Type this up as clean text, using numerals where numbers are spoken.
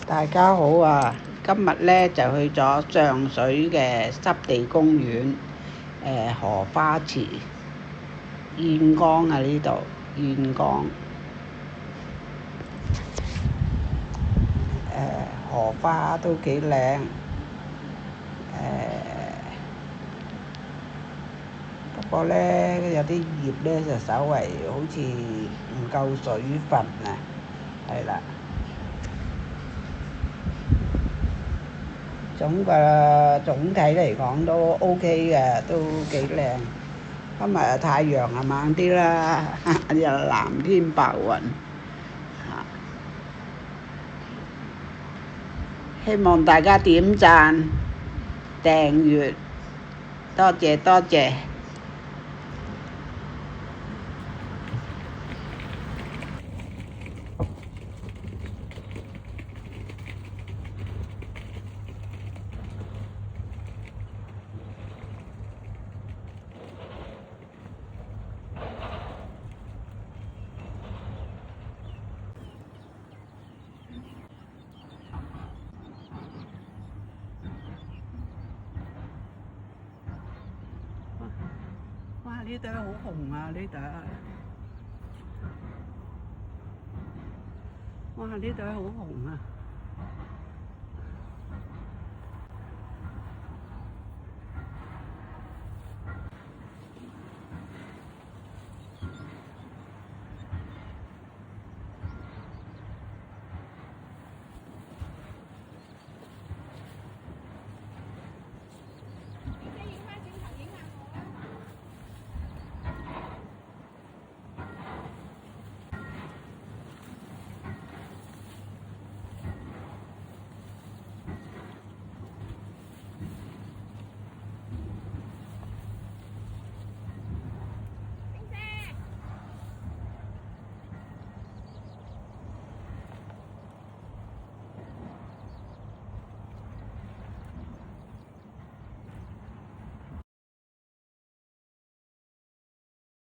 大家好啊！今日咧就去咗上水嘅濕地公園，荷花池燕江啊，呢度燕江，荷花都幾靚，不過咧有啲葉咧就稍為好似唔夠水分啊，係啦。總體嚟講都 OK 嘅，都幾靚。今日太陽啊猛啲啦，又藍天白雲。希望大家點讚、訂閱，多謝多謝。哇！呢朵好紅啊！呢朵，哇！呢朵好紅啊！